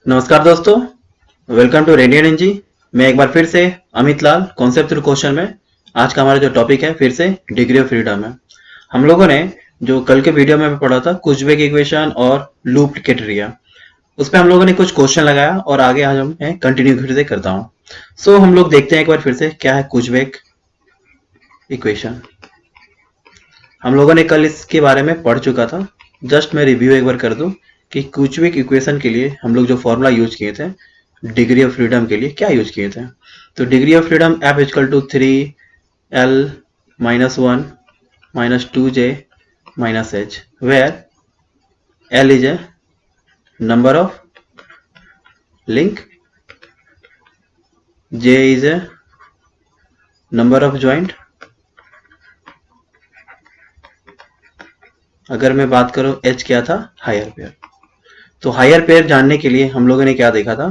नमस्कार दोस्तों, welcome two radian NG. मैं एक बार फिर से अमित लाल कॉन्सेप्ट थ्रू क्वेश्चन में। आज का हमारा जो टॉपिक है फिर से डिग्री ऑफ फ्रीडम है। हम लोगों ने जो कल के वीडियो में पढ़ा था कुचबेक इक्वेशन और लूप क्राइटेरिया, उस पर हम लोगों ने कुछ क्वेश्चन लगाया और आगे आज मैं कंटिन्यू फिर से करता हूँ। सो हम लोग देखते हैं एक बार फिर से क्या है कुचबेक इक्वेशन। हम लोगों ने कल इसके बारे में पढ़ चुका था। जस्ट मैं रिव्यू एक बार कर दूं कि कुचबेक इक्वेशन के लिए हम लोग जो फॉर्मूला यूज किए थे डिग्री ऑफ फ्रीडम के लिए क्या यूज किए थे। तो degree of freedom F equal to 3L minus 1 minus 2J minus H, where L is a number of link, J is a number of joint. अगर मैं बात करूं H क्या था, हायर पेयर। तो हायर पेयर जानने के लिए हम लोगों ने क्या देखा था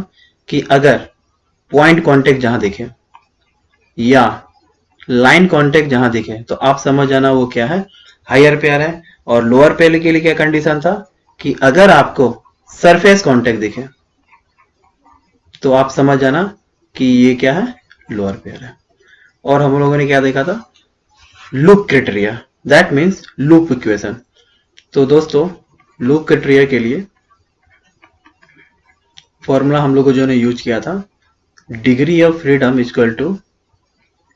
कि अगर पॉइंट कांटेक्ट जहां दिखे या लाइन कांटेक्ट जहां दिखे तो आप समझ जाना वो क्या है, हायर पेयर है। और लोअर पेयर के लिए क्या कंडीशन था कि अगर आपको सरफेस कांटेक्ट दिखे तो आप समझ जाना कि ये क्या है, लोअर पेयर है। और हम लोगों ने क्या देखा था, loop criteria, that means loop equation. तो दोस्तों लूप क्राइटेरिया के लिए फॉर्मूला हम लोगों जो ने यूज किया था, degree of freedom equal to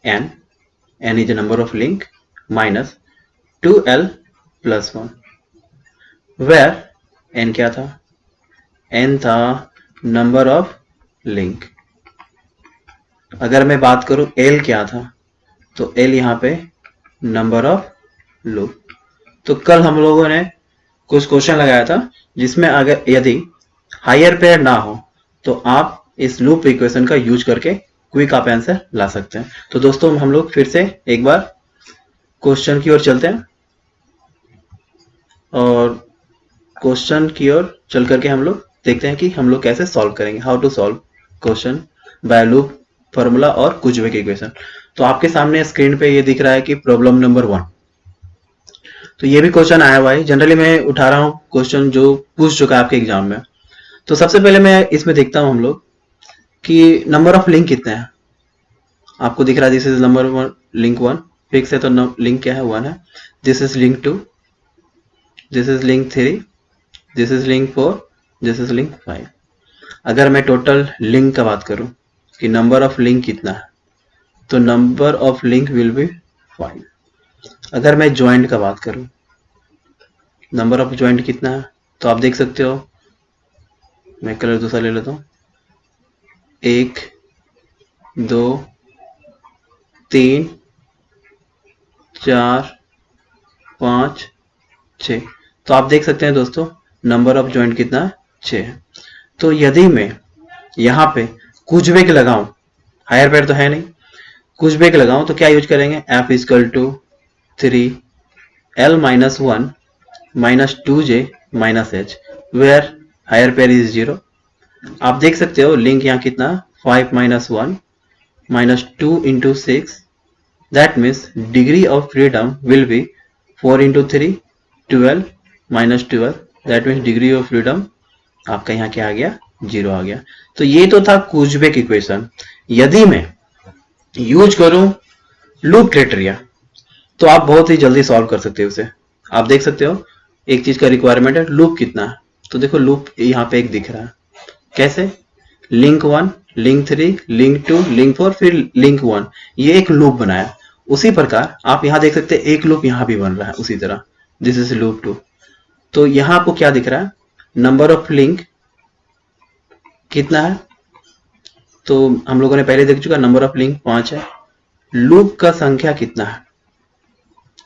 n is number of link minus 2L plus 1, where n क्या था, n था नंबर ऑफ लिंक। अगर मैं बात करूं l क्या था, तो l यहां पे नंबर ऑफ लूप। तो कल हम लोगों ने कुछ क्वेश्चन लगाया था जिसमें अगर यदि हायर पेयर ना हो तो आप इस लूप इक्वेशन का यूज करके क्विक आप आंसर ला सकते हैं। तो दोस्तों हम लोग फिर से एक बार क्वेश्चन की ओर चलते हैं और क्वेश्चन की ओर चल करके हम लोग देखते हैं कि हम लोग कैसे सॉल्व करेंगे, how to solve question by loop formula और कुचबेक इक्वेशन। तो आपके सामने स्क्रीन पे ये दिख रहा है कि प्रॉब्लम नंबर 1। तो ये भी क्वेश्चन आया हुआ है, जनरली मैं उठा रहा हूँ क्वेश्चन जो पूछ चुका है आपके एग्जाम में। तो सबसे पहले मैं इसमें देखता हूं हम लोग कि नंबर ऑफ लिंक कितने हैं। आपको दिख रहा है this is number one, link 1 fix है तो लिंक क्या है, 1 है। This is link 2, this is link 3, this is link 4, this is link 5। अगर मैं टोटल लिंक का बात करूं कि नंबर ऑफ लिंक कितना है, तो number of link will B 5। अगर मैं ज्वाइंट का बात करूं, नंबर ऑफ ज्वाइंट कितना है, तो आप देख सकते हो, मैं कलर दूसरा ले लेता हूं, 1 2 3 4 5 6। तो आप देख सकते हैं दोस्तों नंबर ऑफ ज्वाइंट कितना है, 6 है। तो यदि मैं यहां पे कुचबेक लगाऊं, हायर पेयर तो है नहीं, कुचबेक लगाऊं तो क्या यूज करेंगे, F equal to 3L minus 1 minus 2J minus H, where higher pair is 0। आप देख सकते हो लिंक यहाँ कितना, 5 minus 1 minus 2 into 6, that means degree of freedom will be 4 into 3 12 minus 12, that means degree of freedom आपका यहाँ क्या आ गया, 0 आ गया। तो ये तो था कुचबेक इक्वेशन। यदि मैं यूज करूं लूप क्राइटेरिया तो आप बहुत ही जल्दी सॉल्व कर सकते हो उसे। आप देख सकते हो एक चीज का रिक्वायरमेंट है, लूप कितना है, तो देखो लूप यहाँ पे एक दिख रहा है, कैसे, लिंक 1 लिंक 3 लिंक 2 लिंक 4 फिर लिंक 1, ये एक लूप बनाया। उसी प्रकार आप यहाँ देख सकते हैं एक लूप यहाँ भी बन रहा है उसी तरह, दिस इज लूप 2। तो यहाँ आपको क्या दिख रहा है, नंबर ऑफ लिंक कितना है, तो हम लोगों ने पहले देख चुका, नंबर ऑफ लिंक 5 है। लूप का संख्या कितना है,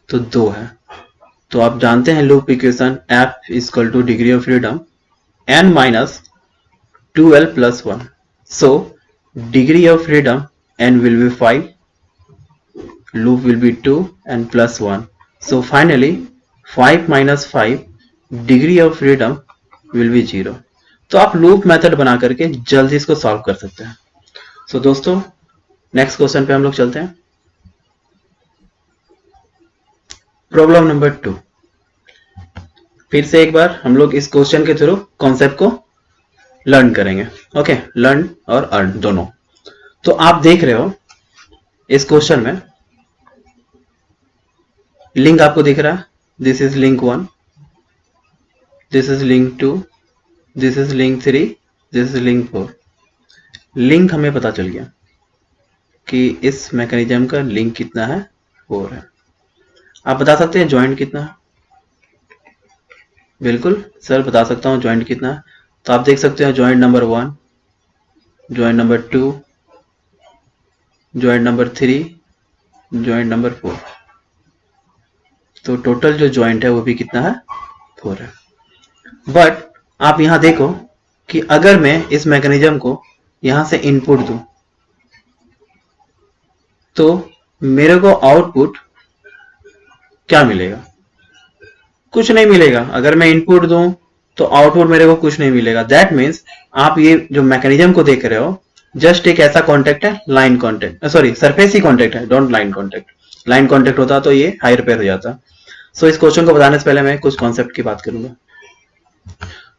तो 2 है। तो आप जानते हैं loop equation F equal two degree of freedom n minus 2L plus 1. So degree of freedom n will be 5, loop will be 2 and plus 1. So finally 5 minus 5, degree of freedom will be 0. तो आप loop method बना करके जल्दी इसको solve कर सकते हैं। सो दोस्तों नेक्स्ट क्वेश्चन पे हम लोग चलते हैं। Problem number 2। फिर से एक बार हम लोग इस क्वेश्चन के थ्रू कॉन्सेप्ट को लर्न करेंगे। ओके, लर्न और अर्न दोनों। तो आप देख रहे हो इस क्वेश्चन में लिंक आपको दिख रहा है, this is link 1, this is link 2, this is link 3, this is link 4। Link हमें पता चल गया कि इस मैकेनिज्म का लिंक कितना है, 4 है। आप बता सकते हैं ज्वाइंट कितना है? बिल्कुल सर बता सकता हूं ज्वाइंट कितना है। तो आप देख सकते हो joint number 1, joint number 2, joint number 3, joint number 4। तो टोटल जो ज्वाइंट है वो भी कितना है, 4 है। बट आप यहां देखो कि अगर मैं इस मैकेनिज्म को यहां से इनपुट दूं तो मेरे को आउटपुट क्या मिलेगा? कुछ नहीं मिलेगा। अगर मैं इनपुट दूं तो आउटपुट मेरे को कुछ नहीं मिलेगा। दैट मीन्स आप ये जो मैकेनिज्म को देख रहे हो जस्ट एक ऐसा कॉन्टेक्ट है, लाइन कॉन्टेक्ट, सॉरी सरफेस ही कॉन्टेक्ट है, don't line contact. Line contact होता तो ये हाई रिपेयर हो जाता। सो इस क्वेश्चन को बताने से पहले मैं कुछ कॉन्सेप्ट की बात करूंगा।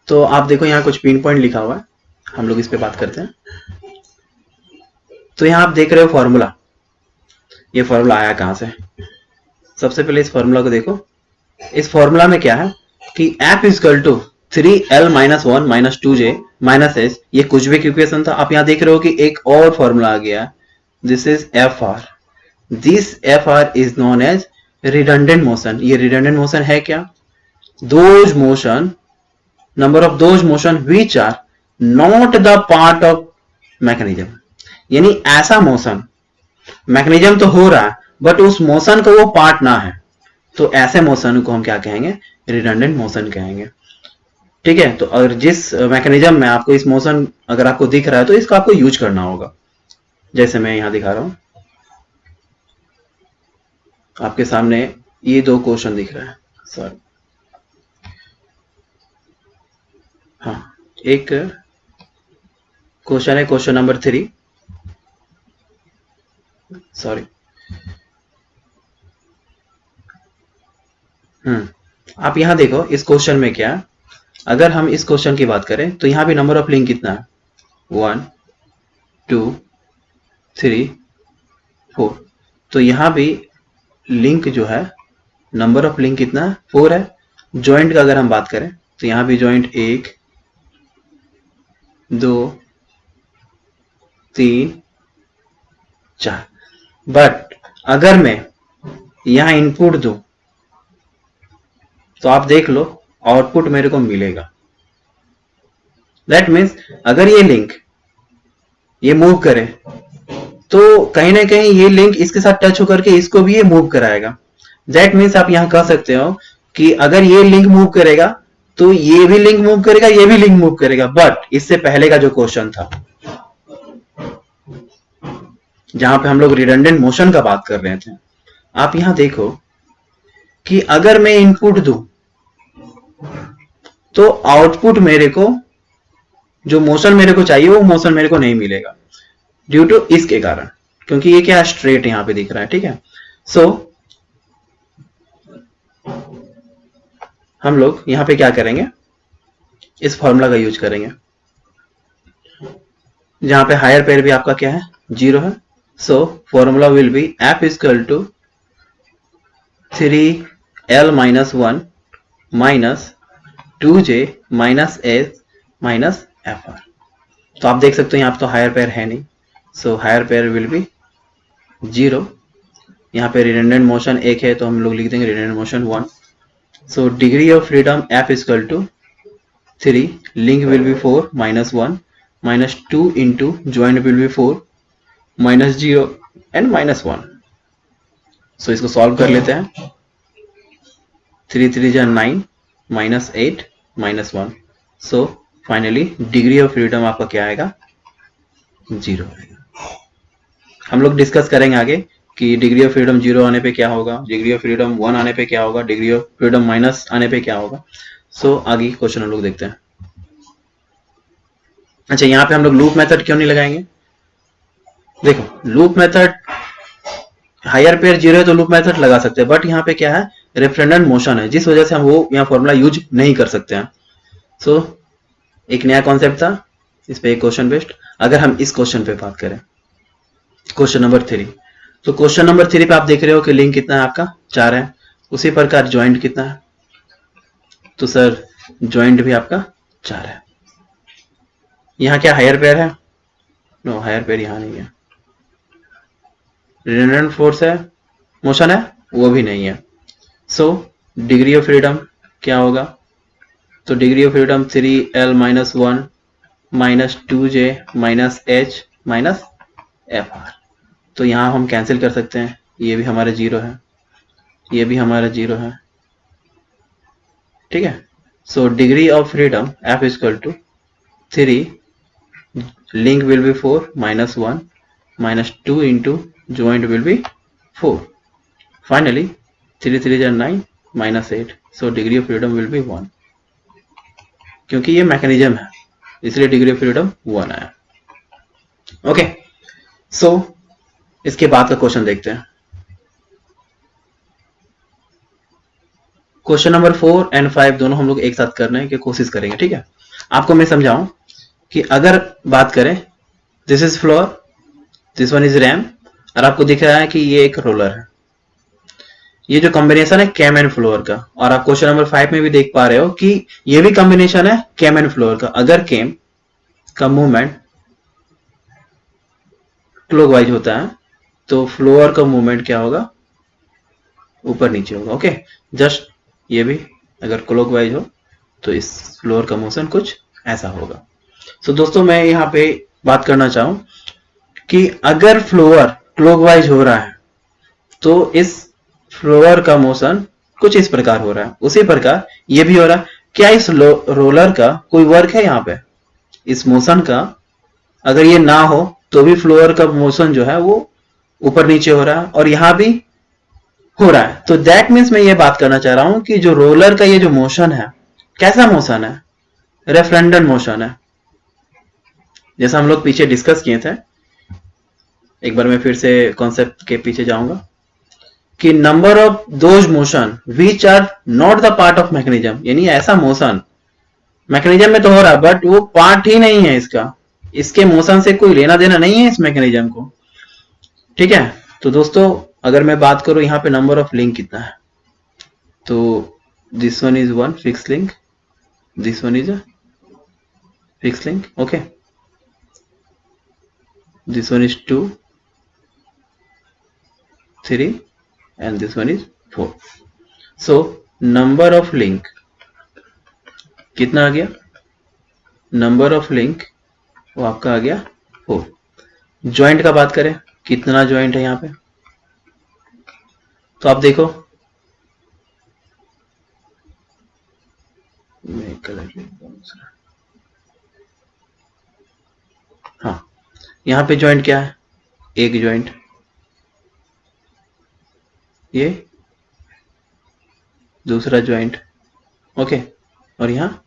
तो आप देखो यहाँ कुछ पिन पॉइंट लिखा हुआ है, हम लोग इस पे बात करते हैं। तो यहाँ आप देख रहे हो फॉर्मूला, ये फॉर्मूला आया कहां से? सबसे पहले इस फॉर्मूला को देखो। इस फॉर्मूला में क्या है कि f equal to 3l minus 1 minus 2j minus S, ये कुछ भी इक्वेशन था। आप यहां देख रहे हो कि एक और फॉर्मूला आ गया, this is F R. This F R is known as redundant motion. ये रिडंडेंट मोशन है क्या? Those motion, number of those motion which are not the part of mechanism. यानी ऐसा मोशन, मैकेनिज्म तो हो रहा है बट उस मोशन का वो पार्ट ना है, तो ऐसे मोशन को हम क्या कहेंगे? रिडंडेंट मोशन कहेंगे। ठीक है, तो अगर जिस मैकेनिज्म में आपको इस मोशन अगर आपको दिख रहा है तो इसका आपको यूज करना होगा। जैसे मैं यहां दिखा रहा हूं आपके सामने, ये 2 क्वेश्चन दिख रहा है सर। हाँ, एक क्वेश्चन है क्वेश्चन नंबर 3, सॉरी, आप यहां देखो इस क्वेश्चन में क्या, अगर हम इस क्वेश्चन की बात करें तो यहां भी नंबर ऑफ लिंक कितना है? 1 2 3 4। तो यहां भी लिंक जो है, नंबर ऑफ लिंक कितना है? 4 है। ज्वाइंट का अगर हम बात करें तो यहां भी ज्वाइंट 1 2 3 4। बट अगर मैं यहां इनपुट दूं तो आप देख लो आउटपुट मेरे को मिलेगा। दैट मीन्स अगर ये लिंक ये मूव करे तो कहीं ना कहीं ये लिंक इसके साथ टच होकर के इसको भी ये मूव कराएगा। दैट मीन्स आप यहां कह सकते हो कि अगर ये लिंक मूव करेगा तो ये भी लिंक मूव करेगा, ये भी लिंक मूव करेगा। बट इससे पहले का जो क्वेश्चन था जहां पे हम लोग रिडंडेंट मोशन का बात कर रहे थे, आप यहां देखो कि अगर मैं इनपुट दूं तो आउटपुट मेरे को, जो मोशन मेरे को चाहिए वो मोशन मेरे को नहीं मिलेगा ड्यू टू इसके कारण, क्योंकि ये क्या स्ट्रेट यहां पे दिख रहा है। ठीक है, सो हम लोग यहां पे क्या करेंगे? इस फॉर्मूला का यूज करेंगे जहां पे हायर पेयर भी आपका क्या है? 0 है। So formula will be F equal to 3l minus 1 minus 2j minus S minus F R. तो आप देख सकते हो यहाँ पे तो हायर पेयर है नहीं, so higher pair will be 0। यहाँ पे रिडंडेंट मोशन 1 है तो हम लोग लिख देंगे redundant motion 1। So degree of freedom F equal to 3, link will be 4 minus 1 minus 2 into joint will be 4 minus 0 and minus 1। So इसको सॉल्व कर लेते हैं। 3 3 जा 9 minus 8 minus 1। So finally degree of freedom आपका क्या आएगा? 0 आएगा। हम लोग डिस्कस करेंगे आगे कि डिग्री ऑफ फ्रीडम 0 आने पे क्या होगा, डिग्री ऑफ फ्रीडम 1 आने पे क्या होगा, डिग्री ऑफ फ्रीडम माइनस आने पे क्या होगा। सो आगे क्वेश्चन हम लोग देखते हैं। अच्छा, यहाँ पे हम लोग लूप मेथड क्यों नहीं लगाएंगे? देखो लूप मेथड, हायर पेयर 0 है तो लूप मेथड लगा सकते हैं, बट यहाँ पे क्या है? रिफ्रेंडेंट मोशन है, जिस वजह से हम वो यहाँ फॉर्मूला यूज नहीं कर सकते हैं। सो एक नया कॉन्सेप्ट था इस पे एक क्वेश्चन बेस्ड। अगर हम इस क्वेश्चन पे बात करें, क्वेश्चन नंबर 3, तो क्वेश्चन नंबर 3 पे आप देख रहे हो कि लिंक कितना है आपका 4 है। उसी प्रकार ज्वाइंट कितना है, तो सर ज्वाइंट भी आपका 4 है। यहाँ क्या हायर पेयर है? नो, हायर पेयर यहाँ नहीं है। रिडंडेंट फोर्स है, मोशन है, वो भी नहीं है। सो डिग्री ऑफ फ्रीडम क्या होगा? तो degree of freedom 3l - 1 - 2j - h - fr। तो यहाँ हम कैंसिल कर सकते हैं, ये भी हमारा 0 है, ये भी हमारा 0 है, ठीक है। सो degree of freedom f = 3, link will be 4 - 1 - 2 into joint will be 4. Finally 3 3 are 9 - 8, so degree of freedom will be 1। क्योंकि ये मैकेनिज्म है इसलिए डिग्री ऑफ फ्रीडम 1 आया। ओके, सो इसके बाद का क्वेश्चन देखते हैं। क्वेश्चन नंबर 4 और 5 दोनों हम लोग एक साथ करने की कोशिश करेंगे, ठीक है। आपको मैं समझाऊं कि अगर बात करें, this is floor, this one is RAM, और आपको दिख रहा है कि ये एक रोलर है। ये जो कॉम्बिनेशन है कैम एंड फ्लोर का, और आप क्वेश्चन नंबर 5 में भी देख पा रहे हो कि ये भी कॉम्बिनेशन है कैम एंड फ्लोर का। अगर कैम का मूवमेंट क्लॉकवाइज होता है तो फ्लोर का मूवमेंट क्या होगा? ऊपर नीचे होगा। ओके, जस्ट ये भी अगर क्लॉकवाइज हो तो इस फ्लोर का मोशन कुछ ऐसा होगा। सो दोस्तों मैं यहाँ पे बात करना चाहूं कि अगर फ्लोर क्लॉकवाइज हो रहा है तो इस फ्लोर का मोशन कुछ इस प्रकार हो रहा है, उसी प्रकार ये भी हो रहा है। क्या इस रोलर का कोई वर्क है यहाँ पे? इस मोशन का अगर ये ना हो तो भी फ्लोर का मोशन जो है वो ऊपर नीचे हो रहा है, और यहां भी हो रहा है। तो दैट मीन्स मैं ये बात करना चाह रहा हूं कि जो रोलर का ये जो मोशन है, कैसा मोशन है? रेफरेंडेंट मोशन है। जैसा हम लोग पीछे डिस्कस किए थे, एक बार मैं फिर से कॉन्सेप्ट के पीछे जाऊंगा कि number of those motion which are not the part of mechanism, यानी ऐसा मोशन मैकेनिज्म में तो हो रहा है बट वो पार्ट ही नहीं है इसका, इसके मोशन से कोई लेना देना नहीं है इस मैकेनिज्म को, ठीक है। तो दोस्तों अगर मैं बात करूं यहाँ पे नंबर ऑफ लिंक कितना है, तो this one is 1 fix link, this one is a fix link, okay, this one is 2 3 and this one is 4। so number of link कितना आ गया? नंबर ऑफ लिंक वो आपका आ गया 4। ज्वाइंट का बात करें, कितना ज्वाइंट है यहाँ पे? तो आप देखो, मैं कलर हाँ, यहाँ पे ज्वाइंट क्या है? एक ज्वाइंट, ये दूसरा ज्वाइंट, ओके, और यहाँ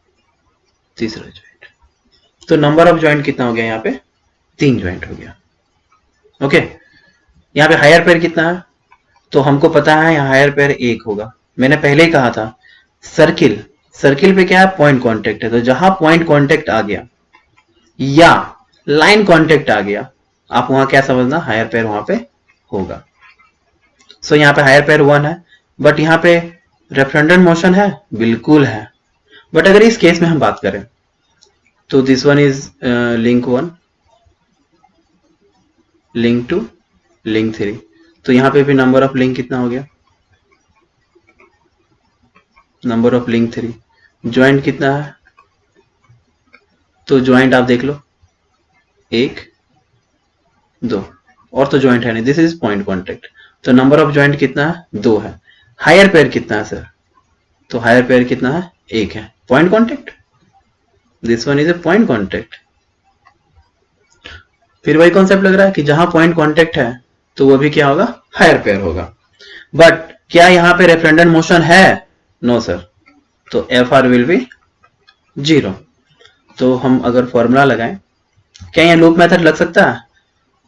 तीसरा ज्वाइंट। तो नंबर ऑफ ज्वाइंट कितना हो गया? यहाँ पे 3 ज्वाइंट हो गया, ओके। यहाँ पे हायर पेयर कितना है? तो हमको पता है यहाँ हायर पेयर 1 होगा। मैंने पहले ही कहा था सर्किल, सर्किल पे क्या है? पॉइंट कॉन्टेक्ट है। तो जहां पॉइंट कॉन्टेक्ट आ गया या लाइन कॉन्टेक्ट आ गया, आप वहां क्या समझना? हायर पेयर वहां पे होगा। सो यहाँ पे हायर पेयर 1 है, बट यहाँ पे रेफरेंडेंट मोशन है, बिल्कुल है। बट अगर इस केस में हम बात करें तो this one is link 1, link 2, link 3। तो यहाँ पे भी नंबर ऑफ लिंक कितना हो गया? Number of link 3। ज्वाइंट कितना है? तो ज्वाइंट आप देख लो, 1 2, और तो ज्वाइंट है नहीं, दिस इज पॉइंट कॉन्टेक्ट। तो नंबर ऑफ ज्वाइंट कितना है? 2 है। हायर पेयर कितना है सर? तो हायर पेयर कितना है? 1 है। Point contact, this one is a point contact. फिर वही कॉन्सेप्ट लग रहा है कि जहां पॉइंट कॉन्टेक्ट है तो वो भी क्या होगा? हायर पेयर होगा। बट क्या यहाँ पे रेफरेंडेंट मोशन है? No sir. तो एफ आर विल बी 0। तो हम अगर फॉर्मूला लगाएं, क्या यहाँ लूप मेथड लग सकता है?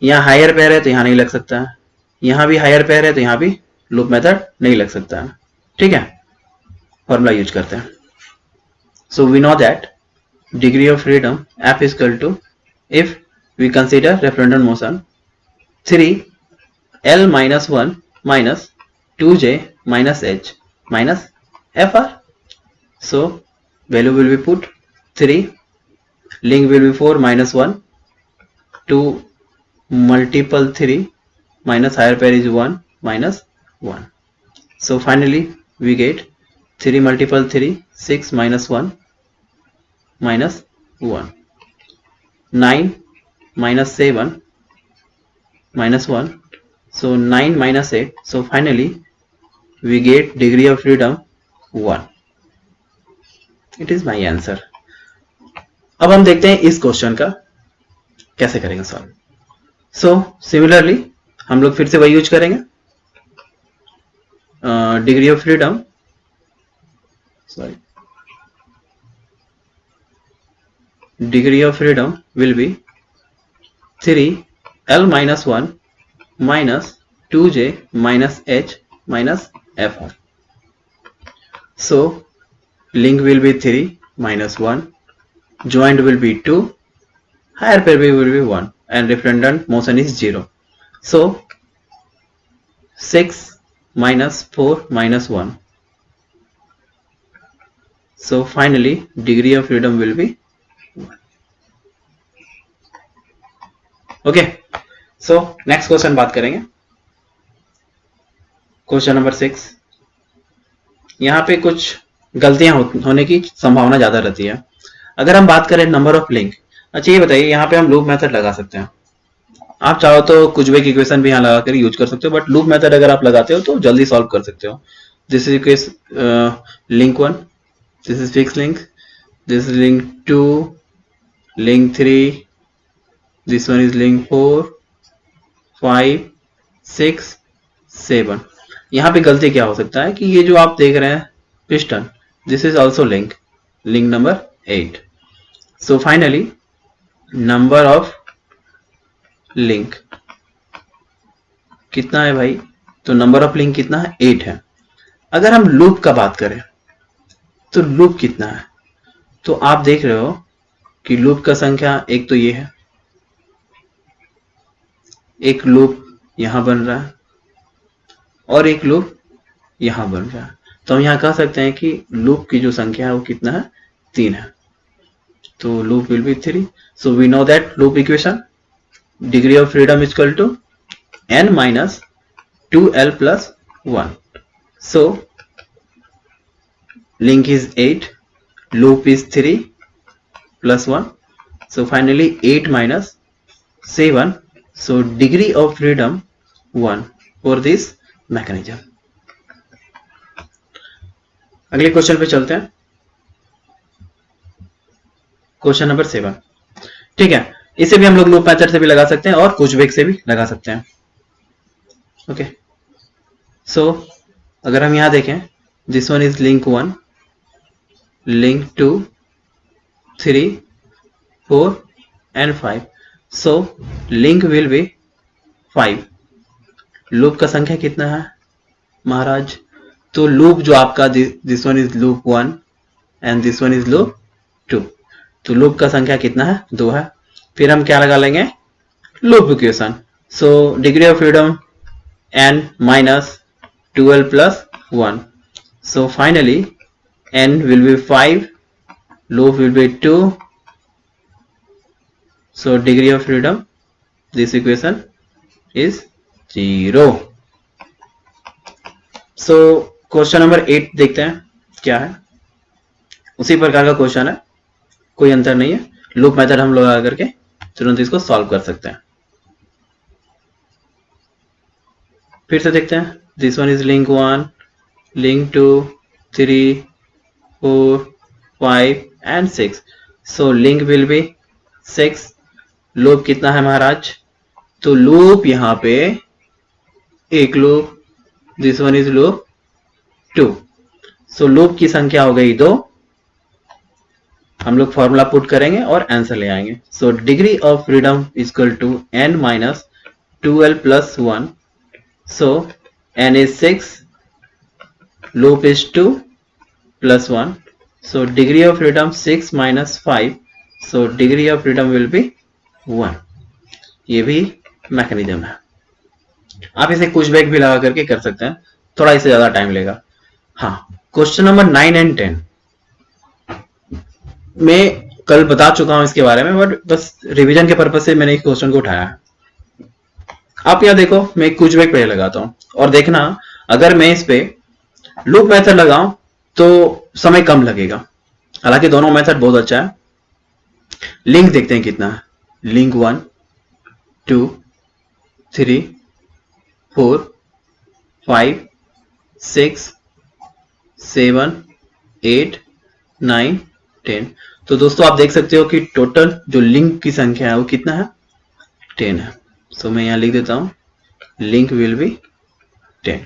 यहाँ हायर पेयर है तो यहाँ नहीं लग सकता है, यहाँ भी हायर पेयर है तो यहाँ भी लूप मेथड नहीं लग सकता है, ठीक है। फॉर्मूला यूज करते हैं। So we know that degree of freedom F is equal to, if we consider referendum motion, 3 L minus 1 minus 2J minus H minus FR. So value will be put 3, link will be 4 minus 1, 2 multiple 3 minus higher pair is 1 minus 1. So finally we get 3 multiple 3, 6 minus 1 minus 1. 9 minus 7 minus 1. So 9 minus 8. So finally we get degree of freedom 1. It is my answer. अब हम देखते हैं इस question का कैसे करेंगे solve. So similarly हम लोग फिर से वही यूज करेंगे. Degree of freedom, degree of freedom will be 3L minus 1 minus 2J minus H minus FR. So link will be 3 minus 1, joint will be 2, higher pair will be 1, and referendum motion is 0. So 6 minus 4 minus 1. So finally degree of freedom will be 1. Okay. So next question बात करेंगे. Question number 6. यहाँ पे कुछ गलतियां होने की संभावना ज्यादा रहती है. अगर हम बात करें नंबर ऑफ लिंक, अच्छा ये बताइए, यहाँ पे हम लूप मेथड लगा सकते हैं. आप चाहो तो कुछ भी इक्वेशन भी यहाँ लगा कर यूज कर सकते हो, बट लूप मेथड अगर आप लगाते हो तो जल्दी सॉल्व कर सकते हो. This is case link 1, this is fix link, this is link 2, link 3, this one is link 4, 5, 6, 7. यहाँ पे गलती क्या हो सकता है कि ये जो आप देख रहे हैं piston, this is also link number 8. So finally number of link कितना है भाई? तो नंबर ऑफ लिंक कितना है? 8 है. अगर हम लूप का बात करें तो लूप कितना है? तो आप देख रहे हो कि लूप का संख्या एक तो ये है, एक लूप यहां बन रहा है और एक लूप यहां बन रहा है. तो हम यहां कह सकते हैं कि लूप की जो संख्या है वो कितना है? 3 है. तो loop will be 3. So we know that loop equation degree of freedom is equal to n minus 2l plus 1. So link is 8, loop is 3 plus 1. So finally 8 minus 7. So degree of freedom 1 for this mechanism. अगले question पे चलते हैं. Question number 7. ठीक है, इसे भी हम लोग लूप मेथड से भी लगा सकते हैं और पुशबैक से भी लगा सकते हैं. ओके. सो अगर हम यहां देखें, this one is link 1, link 2, 3, 4 and 5. So link will B 5. Loop का संख्या कितना है महाराज? तो लूप जो आपका this one is loop 1 and this one is loop 2. तो लूप का संख्या कितना है? 2 है. फिर हम क्या लगा लेंगे? Loop equation. So degree of freedom n minus 2l plus 1. So finally n will B 5, loop will B 2. So degree of freedom, this equation is 0. So question number 8 देखते हैं क्या है. उसी प्रकार का क्वेश्चन है, कोई अंतर नहीं है. लूप मेथड हम लोग लगा करके तुरंत इसको सॉल्व कर सकते हैं. फिर से देखते हैं. This one is link 1, link 2, 3, 4, 5 and 6. So link will B 6. Loop कितना है महाराज? तो लूप यहां पे एक loop, this one is loop 2. So loop की संख्या हो गई 2. हम लोग फॉर्मूला पुट करेंगे और आंसर ले आएंगे. So degree of freedom is equal to n minus 2l plus 1. So n is 6, loop is 2 plus 1. So degree of freedom 6 minus 5 so degree of freedom will be 1। ये भी mechanism है। आप इसे कुछ बैक भी लगा करके कर सकते हैं, थोड़ा इससे ज्यादा टाइम लेगा। हाँ, क्वेश्चन नंबर 9 एंड 10 मैं कल बता चुका हूं इसके बारे में, बट बस रिवीजन के पर्पज से मैंने इस क्वेश्चन को उठाया है। आप यहाँ देखो, मैं कुछ बैक पहले लगाता हूं और देखना अगर मैं इस पे लूप मेथड लगाऊं तो समय कम लगेगा। हालांकि दोनों मेथड बहुत अच्छा है। लिंक देखते हैं कितना है। लिंक 1 2 3 4 5 6 7 8 9 10। तो दोस्तों आप देख सकते हो कि टोटल जो लिंक की संख्या है वो कितना है, 10 है। सो मैं यहां लिख देता हूं लिंक विल बी 10।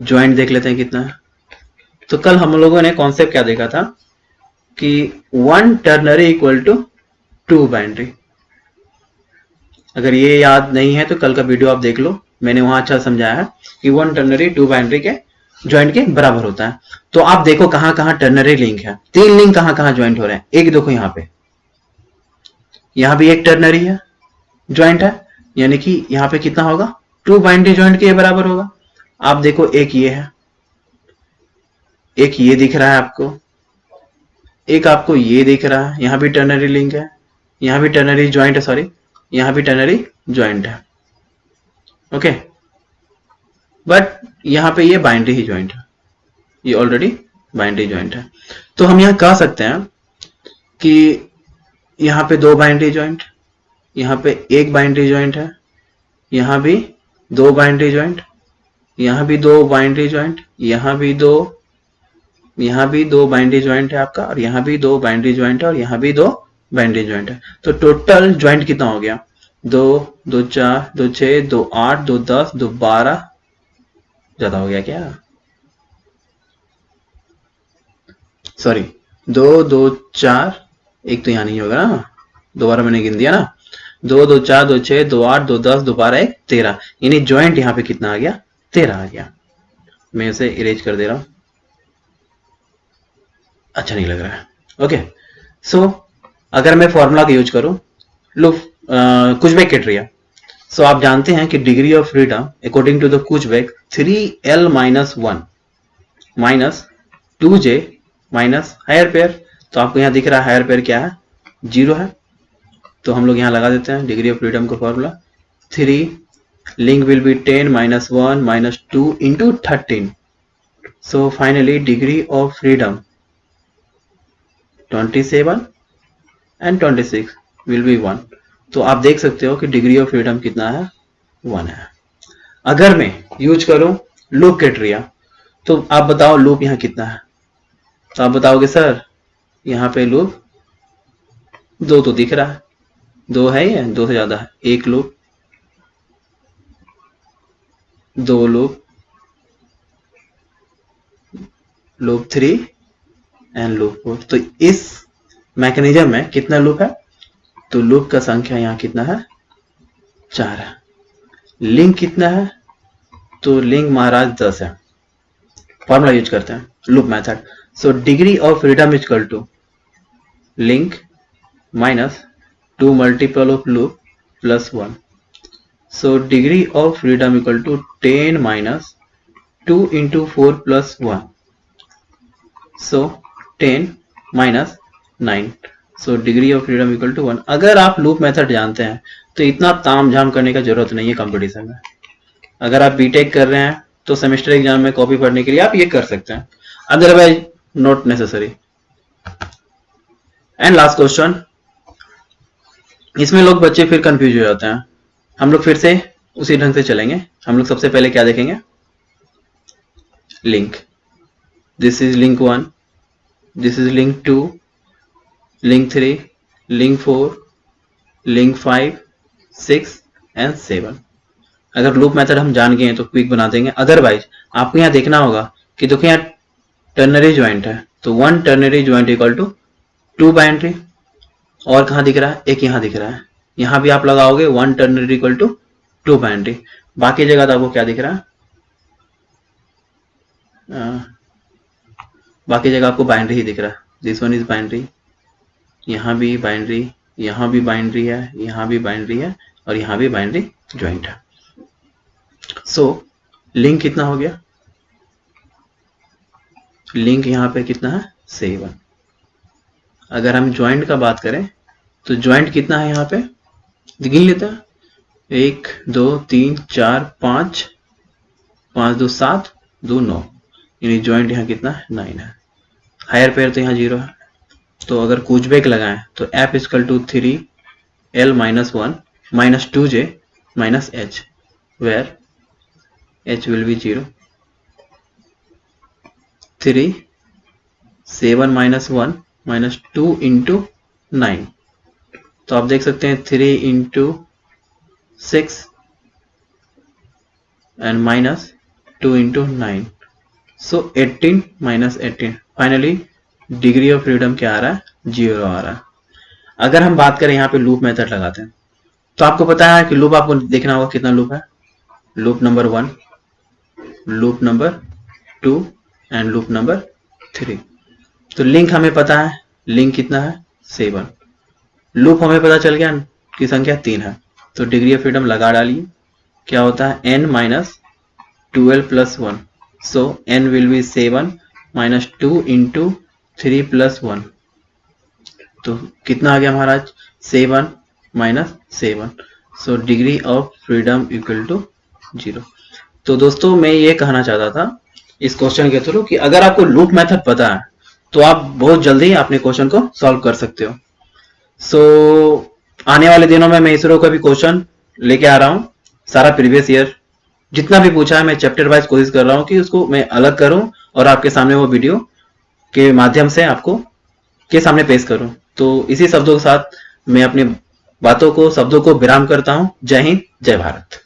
ज्वाइंट देख लेते हैं कितना है। तो कल हम लोगों ने कॉन्सेप्ट क्या देखा था कि 1 टर्नरी इक्वल टू 2 बाइनरी। अगर ये याद नहीं है तो कल का वीडियो आप देख लो, मैंने वहां अच्छा समझाया है कि 1 टर्नरी 2 बाइनरी के ज्वाइंट के बराबर होता है। तो आप देखो कहां कहां टर्नरी लिंक है, 3 लिंक कहां कहां ज्वाइंट हो रहे हैं। एक देखो यहां पे, यहां भी एक टर्नरी है, ज्वाइंट है, यानी कि यहां पे कितना होगा, 2 बाइनरी ज्वाइंट के बराबर होगा। आप देखो एक ये है, एक ये दिख रहा है आपको, एक आपको ये दिख रहा है, यहां भी टर्नरी लिंक है, यहां भी टर्नरी ज्वाइंट है, सॉरी यहां भी टर्नरी ज्वाइंट है। ओके, बट यहां पे ये बाइनरी ही ज्वाइंट है, ये ऑलरेडी बाइनरी ज्वाइंट है। तो हम यहां कह सकते हैं कि यहां पे 2 बाइनरी ज्वाइंट, यहां पे एक बाइनरी ज्वाइंट है, यहां भी 2 बाइनरी ज्वाइंट, यहां भी 2 बाइनरी ज्वाइंट, यहां भी 2 बाइनरी ज्वाइंट है आपका, और यहां भी 2 बाइनरी ज्वाइंट है, और यहां भी 2 बाइनरी ज्वाइंट है। तो टोटल ज्वाइंट कितना हो गया, 2 2 4 2 6 2 8 2 10 2 12, ज्यादा हो गया क्या, सॉरी 2 2 4, एक तो यहां नहीं होगा ना, दोबारा मैंने गिन दिया ना, 2 2 4 2 6 2 8 2 10 2 12 1 13, यानी ज्वाइंट यहां पे कितना आ गया, 13 आ गया। मैं इसे इरेज कर दे रहा हूं, अच्छा नहीं लग रहा है। ओके, सो अगर मैं फॉर्मूला का यूज करूं, लो कुछ बैक क्राइटेरिया, सो आप जानते हैं कि degree of freedom according to the कुछ back 3l minus 1 minus 2j minus higher pair. तो आपको यहां दिख रहा है हायर पेयर क्या है, 0 है। तो हम लोग यहां लगा देते हैं डिग्री ऑफ फ्रीडम का formula, 3 link will B 10 minus 1 minus 2 into 13। So finally degree of freedom 27 and 26 will be 1। तो आप देख सकते हो कि डिग्री ऑफ फ्रीडम कितना है, 1 है। अगर मैं यूज करूं लूप क्राइटेरिया, तो आप बताओ लूप यहां कितना है। तो आप बताओगे सर यहां पे लूप 2 तो दिख रहा है, 2 है या 2 से ज्यादा है, एक loop, 2 loop, loop 3 and loop 4। तो इस मैकेनिज्म में कितना लूप है, तो लूप का संख्या यहां कितना है, 4 है। लिंक कितना है, तो लिंक महाराज 10 है। फॉर्मूला यूज करते हैं loop method. So degree of freedom is equal to link minus 2 multiple of loop plus 1। So degree of freedom equal to 10 minus 2 into 4 plus 1। So 10 minus 9। So degree of freedom equal to 1। अगर आप loop method जानते हैं तो इतना ताम झाम करने का जरूरत नहीं है कंपटीशन में। अगर आप बीटेक कर रहे हैं तो सेमेस्टर एग्जाम में कॉपी पढ़ने के लिए आप ये कर सकते हैं, otherwise not necessary. And last question, इसमें लोग बच्चे फिर कंफ्यूज हो जाते हैं। हम लोग फिर से उसी ढंग से चलेंगे। हम लोग सबसे पहले क्या देखेंगे, link, this is link 1, this is link 2, link 3, link 4, link 5, 6 and 7। अगर लूप मेथड हम जान गए हैं तो क्विक बना देंगे। अदरवाइज आपको यहाँ देखना होगा कि देखो यहाँ टर्नरी ज्वाइंट है, तो 1 ternary joint equal to 2 binary. और कहाँ दिख रहा है, एक यहाँ दिख रहा है, यहाँ भी आप लगाओगे 1 टर्नरी इक्वल टू 2 बाइनरी। बाकी जगह तो आपको क्या दिख रहा है, बाकी जगह आपको बाइनरी ही दिख रहा है। दिस वन इज बाइनरी, यहाँ भी बाइनरी, यहाँ भी बाइनरी है, यहाँ भी बाइनरी है और यहाँ भी बाइनरी ज्वाइंट है। सो लिंक कितना हो गया? लिंक यहाँ पे कितना है? 7। अगर हम ज्वाइंट का बात करें तो ज्वाइंट कितना है यहाँ पे? गिन लेते हैं। 1 2 3 4 5, 5 2 7, 2 9, यानी ज्वाइंट यहाँ कितना है? 9 है। हायर पेयर तो यहाँ 0 है। तो अगर कुछ बैक लगाएं तो f equal to 3l minus 1 minus 2j minus h, where h will be 0। 3 7 minus 1 minus 2 into 9, तो आप देख सकते हैं 3 into 6 and minus 2 into 9, so 18 minus 18। Finally degree of freedom क्या आ रहा है? 0 आ रहा है। अगर हम बात करें यहाँ पे लूप मेथड लगाते हैं तो आपको पता है कि लूप आपको देखना होगा कितना लूप है। Loop number 1, loop number 2 and loop number 3। तो लिंक हमें पता है, लिंक कितना है? 7। लूप हमें पता चल गया कि संख्या 3 है, तो डिग्री ऑफ फ्रीडम लगा डालिए। क्या होता है? n minus 12 plus 1, so n will be 7 minus 2 into 3 plus 1, तो कितना आ गया महाराज? 7 minus 7, so degree of freedom equal to 0। तो दोस्तों मैं ये कहना चाहता था इस क्वेश्चन के थ्रू कि अगर आपको लूप मेथड पता है तो आप बहुत जल्दी अपने क्वेश्चन को सॉल्व कर सकते हो। सो आने वाले दिनों में मैं इसरो का भी क्वेश्चन लेके आ रहा हूँ। सारा प्रीवियस ईयर जितना भी पूछा है मैं चैप्टर वाइज कोशिश कर रहा हूँ कि उसको मैं अलग करूँ और आपके सामने वो वीडियो के माध्यम से आपको के सामने पेश करूं। तो इसी शब्दों के साथ मैं अपनी बातों को, शब्दों को विराम करता हूं। जय हिंद, जय भारत।